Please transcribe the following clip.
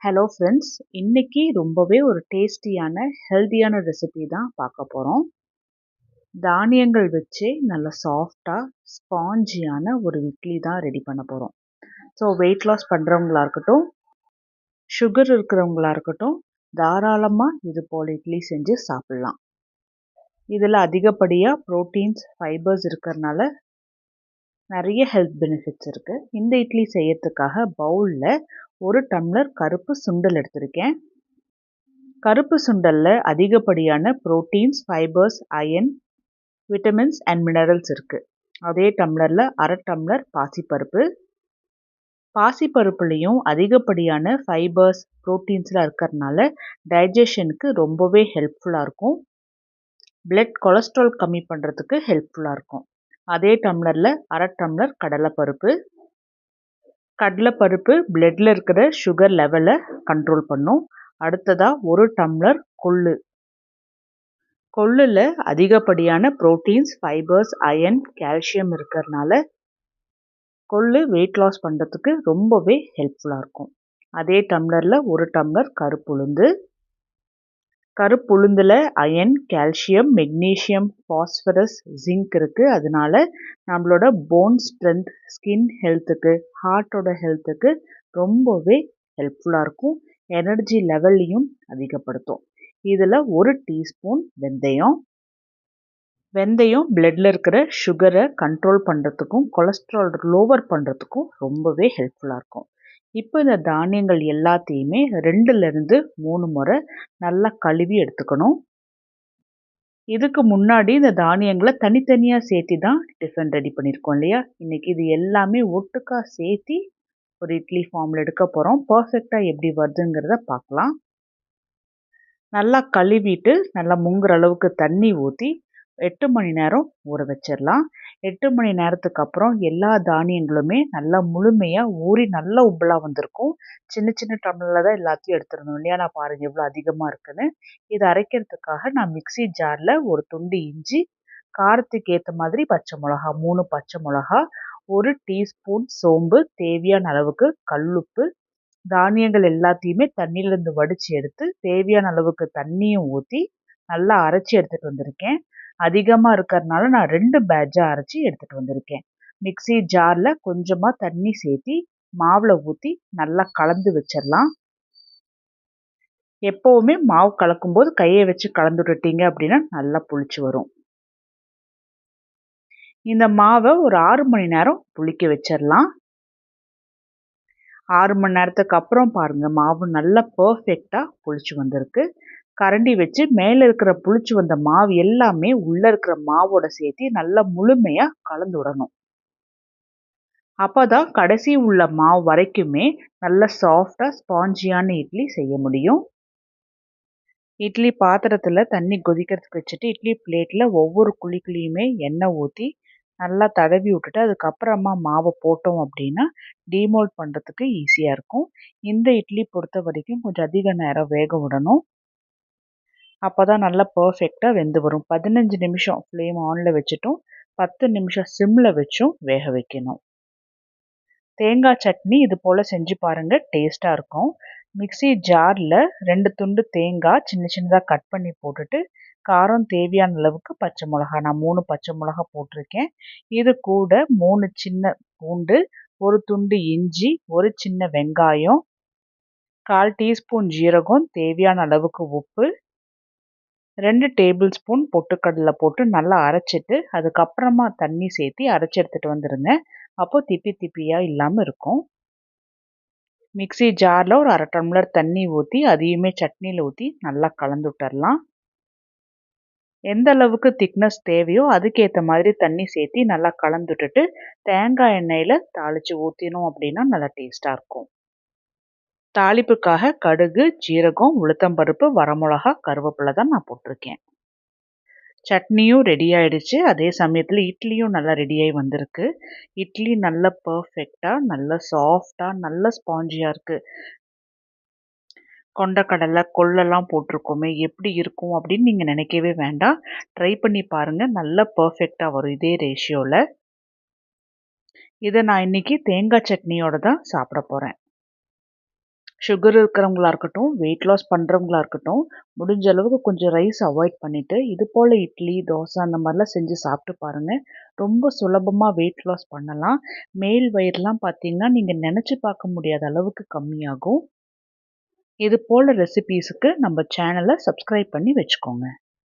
Hello friends, இன்னைக்கு ரொம்பவே ஒரு டேஸ்டியான ஹெல்தியான ரெசிபி தான் பார்க்க போகிறோம். தானியங்கள் வச்சு நல்ல சாஃப்டாக ஸ்பாஞ்சியான ஒரு இட்லி தான் ரெடி பண்ண போகிறோம். ஸோ வெயிட் லாஸ் பண்ணுறவங்களா இருக்கட்டும், சுகர் இருக்கிறவங்களா இருக்கட்டும், தாராளமாக இது போல் இட்லி செஞ்சு சாப்பிட்லாம். இதில் அதிகப்படியாக ப்ரோட்டீன்ஸ், ஃபைபர்ஸ் இருக்கிறதுனால நிறைய ஹெல்த் பெனிஃபிட்ஸ் இருக்குது. இந்த இட்லி செய்யறதுக்காக பவுலில் 1 டம்ளர் கருப்பு சுண்டல் எடுத்திருக்கேன். கருப்பு சுண்டலில் அதிகப்படியான proteins, fibres, iron, vitamins and minerals இருக்குது. அதே டம்ளரில் 1/2 டம்ளர் பாசிப்பருப்பு. பாசிப்பருப்புலேயும் அதிகப்படியான ஃபைபர்ஸ், ப்ரோட்டீன்ஸ்லாம் இருக்கிறதுனால டைஜஷனுக்கு ரொம்பவே ஹெல்ப்ஃபுல்லாக இருக்கும். பிளட் கொலஸ்ட்ரால் கம்மி பண்ணுறதுக்கு ஹெல்ப்ஃபுல்லாக இருக்கும். அதே டம்ளரில் 1/2 டம்ளர் கடலைப்பருப்பு. கடலைப்பருப்பு பிளட்டில் இருக்கிற சுகர் லெவலை கண்ட்ரோல் பண்ணும். அடுத்ததாக 1 டம்ளர் கொள்ளு. கொள்ளில் அதிகப்படியான ப்ரோட்டீன்ஸ், ஃபைபர்ஸ், அயன், கால்சியம் இருக்கிறதுனால கொள்ளு வெயிட் லாஸ் பண்ணுறதுக்கு ரொம்பவே ஹெல்ப்ஃபுல்லாக இருக்கும். அதே டம்ளரில் 1 டம்ளர் கருப்புளுந்து. கருப்புளுந்தில் iron, calcium, magnesium, phosphorus, zinc இருக்குது. அதனால நம்மளோட போன் ஸ்ட்ரென்த், ஸ்கின் ஹெல்த்துக்கு, ஹார்ட்டோட ஹெல்த்துக்கு ரொம்பவே ஹெல்ப்ஃபுல்லாக இருக்கும். எனர்ஜி லெவல்லையும் அதிகப்படுத்தும். இதில் 1 டீஸ்பூன் வெந்தயம். வெந்தயம் பிளட்டில் இருக்கிற சுகரை கண்ட்ரோல் பண்ணுறதுக்கும் கொலஸ்ட்ரால் லோவர் பண்ணுறதுக்கும் ரொம்பவே ஹெல்ப்ஃபுல்லாக இருக்கும். இப்போ இந்த தானியங்கள் எல்லாத்தையுமே 2லேருந்து 3 முறை நல்லா கழுவி எடுத்துக்கணும். இதுக்கு முன்னாடி இந்த தானியங்களை தனித்தனியாக சேர்த்து தான் டிஃபன் ரெடி பண்ணியிருக்கோம் இல்லையா? இன்றைக்கி இது எல்லாமே ஒட்டுக்கா சேர்த்து ஒரு இட்லி ஃபார்மில் எடுக்க போகிறோம். பர்ஃபெக்டாக எப்படி வருதுங்கிறத பார்க்கலாம். நல்லா கழுவிட்டு நல்லா முங்குற அளவுக்கு தண்ணி ஊற்றி 8 மணி நேரம் ஊற வச்சிடலாம். 8 மணி நேரத்துக்கு அப்புறம் எல்லா தானியங்களுமே நல்லா முழுமையாக ஊறி நல்லா உப்பலாக வந்திருக்கும். சின்ன சின்ன டம்ளரில் தான் எல்லாத்தையும் எடுத்துடணும் இல்லையா? நான் பாருங்கள் எவ்வளோ அதிகமாக இருக்குன்னு. இதை அரைக்கிறதுக்காக நான் மிக்ஸி ஜாரில் ஒரு துண்டு இஞ்சி, காரத்துக்கு ஏற்ற மாதிரி பச்சை மிளகா, 3 பச்சை மிளகா, 1 டீஸ்பூன் சோம்பு, தேவையான அளவுக்கு கல்லுப்பு, தானியங்கள் எல்லாத்தையுமே தண்ணியிலேருந்து வடித்து எடுத்து தேவையான அளவுக்கு தண்ணியும் ஊற்றி நல்லா அரைச்சி எடுத்துகிட்டு வந்திருக்கேன். அதிகமாக இருக்கிறதுனால நான் 2 பேட்சாக அரைச்சி எடுத்துகிட்டு வந்திருக்கேன். மிக்ஸி ஜாரில் கொஞ்சமாக தண்ணி சேர்த்தி மாவில் ஊற்றி நல்லா கலந்து வச்சிடலாம். எப்போவுமே மாவு கலக்கும்போது கையை வச்சு கலந்து விட்டுட்டீங்க அப்படின்னா நல்லா புளிச்சு வரும். இந்த மாவை ஒரு 6 மணி நேரம் புளிக்க வச்சிடலாம். 6 மணி நேரத்துக்கு அப்புறம் பாருங்கள் மாவு நல்லா பர்ஃபெக்டாக புளிச்சு வந்திருக்கு. கரண்டி வச்சு மேலே இருக்கிற புளிச்சு வந்த மாவு எல்லாமே உள்ளே இருக்கிற மாவோட சேர்த்து நல்லா முழுமையாக கலந்து விடணும். அப்போ தான் கடைசி உள்ள மாவு வரைக்குமே நல்ல சாஃப்டாக ஸ்பாஞ்சியான இட்லி செய்ய முடியும். இட்லி பாத்திரத்தில் தண்ணி கொதிக்கிறதுக்கு வச்சுட்டு இட்லி பிளேட்டில் ஒவ்வொரு குழிக்குழியுமே எண்ணெய் ஊற்றி நல்லா தடவி விட்டுட்டு அதுக்கப்புறமா மாவை போட்டோம் அப்படின்னா டீமோல்ட் பண்ணுறதுக்கு ஈஸியாக இருக்கும். இந்த இட்லி பொறுத்த வரைக்கும் கொஞ்சம் அதிக நேரம் வேக விடணும். அப்போ தான் நல்லா பர்ஃபெக்டாக வெந்து வரும். 15 நிமிஷம் ஃப்ளேம் ஆனில் வச்சுட்டும் 10 நிமிஷம் சிம்மில் வச்சும் வேக வைக்கணும். தேங்காய் சட்னி இது போல் செஞ்சு பாருங்கள், டேஸ்ட்டாக இருக்கும். மிக்ஸி ஜாரில் 2 துண்டு தேங்காய் சின்ன சின்னதாக கட் பண்ணி போட்டுட்டு காரம் தேவையான அளவுக்கு பச்சை மிளகா, நான் 3 பச்சை மிளகா போட்டிருக்கேன். இது கூட 3 சின்ன பூண்டு, 1 துண்டு இஞ்சி, 1 சின்ன வெங்காயம், 1/4 டீஸ்பூன் ஜீரகம், தேவையான அளவுக்கு உப்பு, 2 டேபிள் ஸ்பூன் பொட்டுக்கடலை போட்டு நல்லா அரைச்சிட்டு அதுக்கப்புறமா தண்ணி சேர்த்து அரைச்சி எடுத்துகிட்டு வந்துடுங்க. அப்போது திப்பி திப்பியாக இல்லாமல் இருக்கும். மிக்ஸி ஜாரில் ஒரு 1/2 டம்ளர் தண்ணி ஊற்றி அதையுமே சட்னியில் ஊற்றி நல்லா கலந்து விட்டுறலாம். எந்த அளவுக்கு திக்னஸ் தேவையோ அதுக்கேற்ற மாதிரி தண்ணி சேர்த்து நல்லா கலந்து விட்டுட்டு தேங்காய் எண்ணெயில் தாளித்து ஊற்றினோம் அப்படின்னா நல்லா டேஸ்ட்டாக இருக்கும். தாளிப்புக்காக கடுகு, ஜீரகம், உளுத்தம்பருப்பு, வரமிளகா, கருவேப்பிலை தான் நான் போட்டிருக்கேன். சட்னியும் ரெடி ஆகிடுச்சு. அதே சமயத்தில் இட்லியும் நல்லா ரெடியாகி வந்திருக்கு. இட்லி நல்ல பர்ஃபெக்டாக, நல்ல சாஃப்டாக, நல்ல ஸ்பாஞ்சியாக இருக்குது. கொண்டக்கடலை, கொள்ளெல்லாம் போட்டிருக்கோமே எப்படி இருக்கும் அப்படின்னு நீங்கள் நினைக்கவே வேண்டாம். ட்ரை பண்ணி பாருங்கள், நல்ல பர்ஃபெக்டாக வரும் இதே ரேஷியோவில். இதை நான் இன்றைக்கி தேங்காய் சட்னியோடு தான் சாப்பிட போகிறேன். சுகர் இருக்கிறவங்களா இருக்கட்டும், வெயிட் லாஸ் பண்ணுறவங்களா இருக்கட்டும், முடிஞ்ச அளவுக்கு கொஞ்சம் ரைஸ் அவாய்ட் பண்ணிவிட்டு இது போல் இட்லி, தோசை அந்த மாதிரிலாம் செஞ்சு சாப்பிட்டு பாருங்கள். ரொம்ப சுலபமாக வெயிட் லாஸ் பண்ணலாம். மேல் வயிறுலாம் பார்த்தீங்கன்னா, நீங்கள் நினச்சி பார்க்க முடியாத அளவுக்கு கம்மியாகும். இது போல் ரெசிபீஸுக்கு நம்ம சேனலை சப்ஸ்கிரைப் பண்ணி வச்சுக்கோங்க.